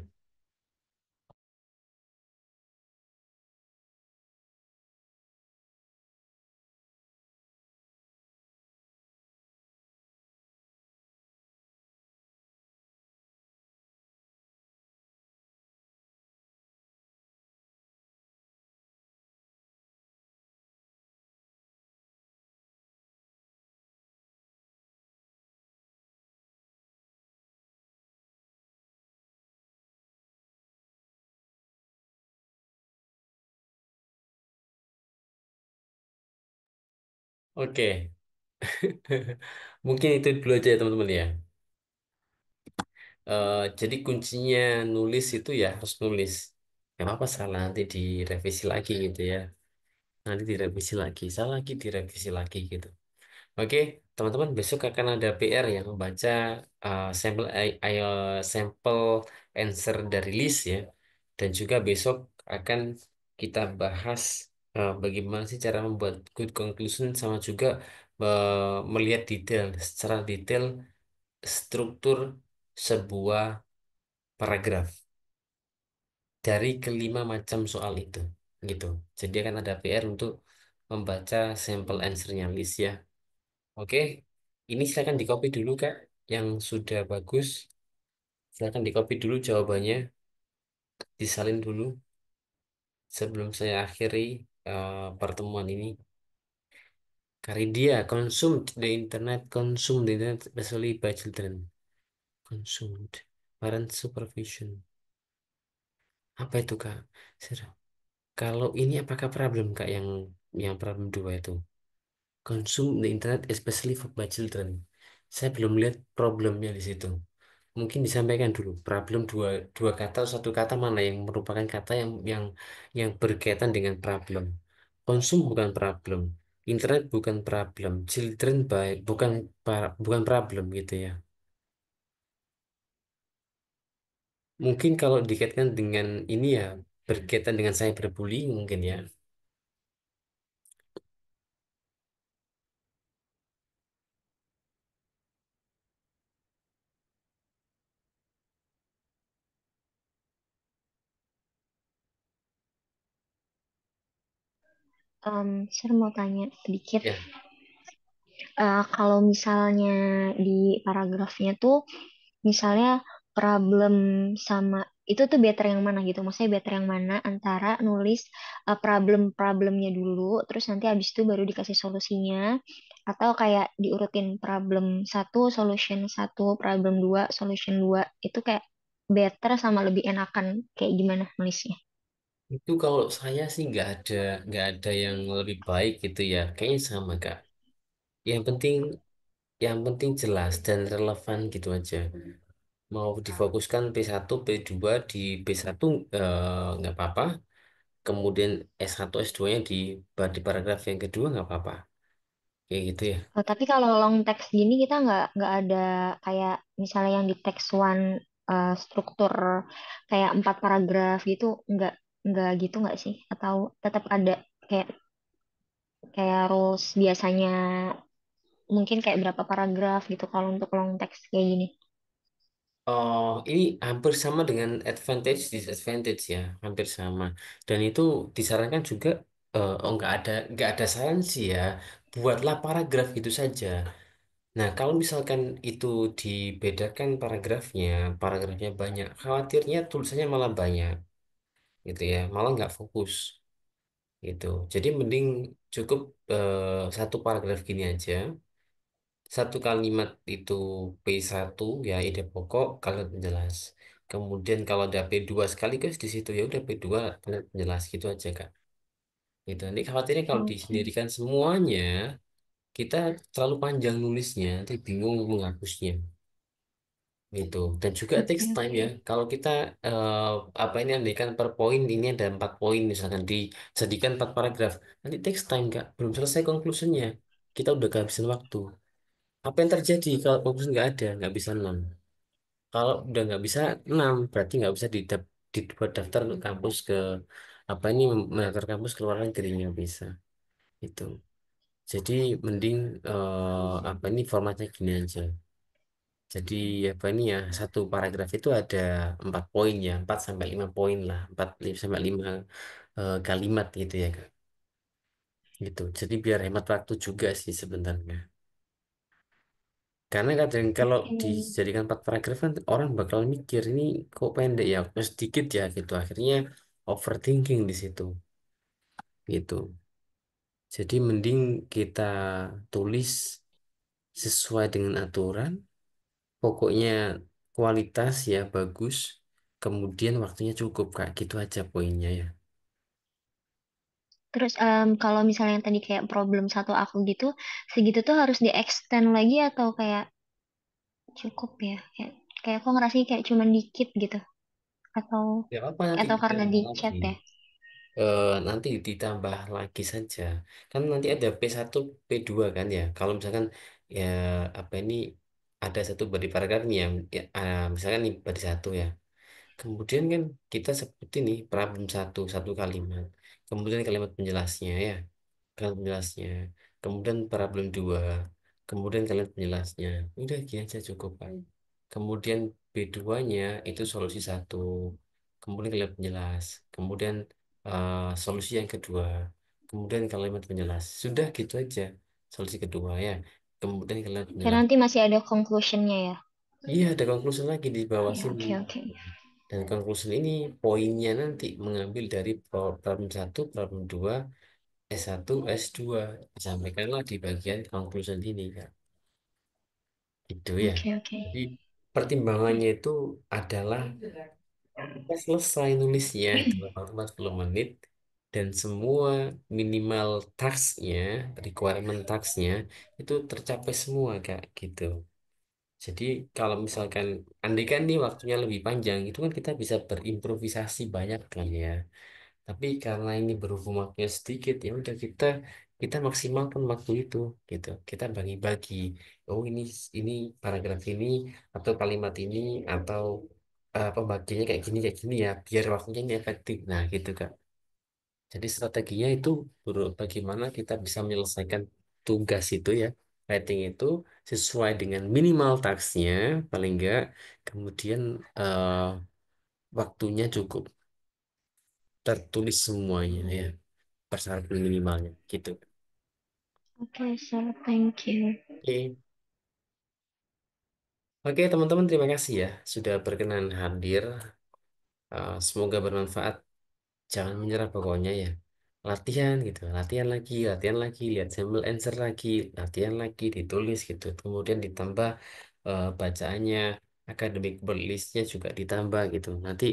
Oke. Mungkin itu dulu aja ya teman-teman ya. Jadi kuncinya nulis itu ya harus nulis. Gak apa-apa salah nanti direvisi lagi gitu ya. Nanti direvisi lagi, salah lagi direvisi lagi gitu. Oke, teman-teman besok akan ada PR yang membaca sampel sampel answer dari list ya. Dan juga besok akan kita bahas bagaimana sih cara membuat good conclusion sama juga melihat detail secara detail struktur sebuah paragraf dari kelima macam soal itu gitu. Jadi akan ada PR untuk membaca sampel answernya list ya. Oke, ini silakan di copy dulu Kak yang sudah bagus. Silakan di copy dulu jawabannya, disalin dulu sebelum saya akhiri pertemuan ini. Karidia consumed the internet, especially by children. Consumed. Parent supervision. Apa itu Kak? Kalau ini apakah problem Kak yang problem dua itu? Consume the internet especially for by children. Saya belum lihat problemnya di situ. Mungkin disampaikan dulu problem dua kata atau satu kata mana yang merupakan kata yang berkaitan dengan problem. Konsum bukan problem, internet bukan problem, children by bukan problem gitu ya. Mungkin kalau dikaitkan dengan ini ya berkaitan dengan cyberbullying mungkin ya.
Saya mau tanya sedikit.
Ya,
Kalau misalnya di paragrafnya tuh, misalnya problem sama itu tuh better yang mana gitu? Maksudnya better yang mana antara nulis problem-problemnya dulu, terus nanti habis itu baru dikasih solusinya, atau kayak diurutin problem satu, solution satu, problem dua, solution dua, itu kayak better sama lebih enakan kayak gimana nulisnya?
itu kalau saya sih nggak ada yang lebih baik gitu ya. Kayaknya sama Kak. Yang penting yang penting jelas dan relevan gitu aja. Mau difokuskan P1, P2 di P1 nggak apa-apa. Kemudian S1, S2-nya di paragraf yang kedua nggak apa-apa. Kayak gitu ya.
Tapi kalau long text gini kita nggak ada kayak misalnya yang di text one struktur kayak 4 paragraf gitu nggak gitu nggak sih? Atau tetap ada kayak kayak rules biasanya mungkin kayak berapa paragraf gitu kalau untuk long text kayak gini.
Oh, ini hampir sama dengan advantage disadvantage ya, hampir sama. Dan itu disarankan juga oh nggak ada saran sih ya. Buatlah paragraf gitu saja. Nah, kalau misalkan itu dibedakan paragrafnya banyak, khawatirnya tulisannya malah banyak, gitu ya, malah nggak fokus, gitu. Jadi mending cukup satu paragraf gini aja, satu kalimat itu P1 ya ide pokok, kalimat penjelas. Kemudian kalau ada P2 sekaligus di situ ya udah P2 kalimat penjelas gitu aja Kak. Gitu. Nanti khawatirnya kalau
Oke,
disendirikan semuanya, kita terlalu panjang nulisnya, nanti bingung menghapusnya. Gitu. Dan juga
oke,
takes time
oke.
ya. Kalau kita eh, apa ini andaikan per poin ini ada 4 poin misalkan disediakan 4 paragraf, nanti takes time Kak. Belum selesai conclusionnya. Kita udah kehabisan waktu. Apa yang terjadi kalau conclusion nggak ada, nggak bisa 6. Kalau udah nggak bisa 6, berarti nggak bisa dibuat daftar untuk kampus ke apa ini mendaftar kampus ke luar negeri nggak bisa. Itu. Jadi mending apa ini formatnya gini aja. Jadi apa ini ya satu paragraf itu ada 4 poin ya 4 sampai 5 poin lah 4 sampai 5 kalimat gitu ya Kak gitu. Jadi biar hemat waktu juga sih sebenarnya. Karena kadang kalau
Oke.
dijadikan 4 paragraf kan orang bakal mikir ini kok pendek ya, kok sedikit ya gitu. Akhirnya overthinking di situ gitu. Jadi mending kita tulis sesuai dengan aturan. Pokoknya kualitas ya bagus, kemudian waktunya cukup Kak, gitu aja poinnya ya.
Terus kalau misalnya yang tadi kayak problem satu aku gitu, segitu tuh harus di extend lagi atau kayak cukup ya? Kayak aku ngerasanya kayak cuman dikit gitu. Atau
Ya apa nanti
atau karena
ditambah
di
lagi.
chat ya?
Nanti ditambah lagi saja. Kan nanti ada P1, P2 kan ya. Kalau misalkan ya apa ini ada satu body paragraf nih yang ya, misalkan nih body satu ya. Kemudian kan kita sebutin nih problem satu, satu kalimat. Kemudian kalimat penjelasnya ya. Kalimat penjelasnya. Kemudian problem dua. Kemudian kalimat penjelasnya. Udah gini aja cukup Pak. Kemudian B2-nya itu solusi satu. Kemudian kalimat penjelas. Kemudian solusi yang kedua. Kemudian kalimat penjelas. Sudah gitu aja. Solusi kedua ya. Kemudian kalimat
Dan
penjelas.
nanti masih ada conclusionnya ya?
Iya, ada conclusion lagi di bawah
Ya,
sini.
oke, oke.
Dan conclusion ini poinnya nanti mengambil dari problem satu, problem 2, S1, S2. Disampaikanlah di bagian conclusion ini, Kak. Gitu ya.
Oke, oke.
Jadi pertimbangannya itu adalah kita selesai nulisnya dalam waktu 40 menit dan semua minimal tasknya, requirement tasknya itu tercapai semua, Kak. Gitu. Jadi kalau misalkan andai kan nih waktunya lebih panjang, itu kan kita bisa berimprovisasi banyak kan ya. Tapi karena ini berhubung waktunya sedikit, ya udah kita maksimalkan waktu itu gitu. Kita bagi-bagi. Oh ini paragraf ini atau kalimat ini atau pembagiannya kayak gini ya, biar waktunya ini efektif. Nah gitu Kak. Jadi strateginya itu bagaimana kita bisa menyelesaikan tugas itu ya, writing itu sesuai dengan minimal tasknya paling enggak, kemudian waktunya cukup tertulis semuanya ya, persyaratan minimalnya gitu.
Oke, so thank you.
Oke, oke teman-teman terima kasih ya sudah berkenan hadir. Semoga bermanfaat. Jangan menyerah pokoknya ya. Latihan gitu, latihan lagi, lihat sampel answer lagi, latihan lagi, ditulis gitu. Kemudian ditambah bacaannya, academic word listnya juga ditambah gitu. Nanti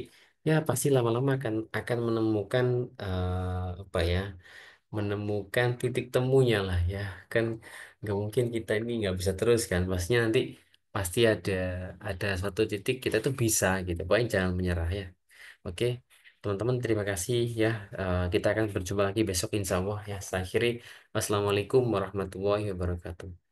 ya pasti lama-lama akan menemukan apa ya, menemukan titik temunya lah ya. Kan nggak mungkin kita ini nggak bisa terus kan. Pastinya nanti pasti ada suatu titik kita tuh bisa gitu. Pokoknya jangan menyerah ya. Oke, teman-teman terima kasih ya. Kita akan berjumpa lagi besok insya Allah ya. Saya akhiri. Wassalamualaikum warahmatullahi wabarakatuh.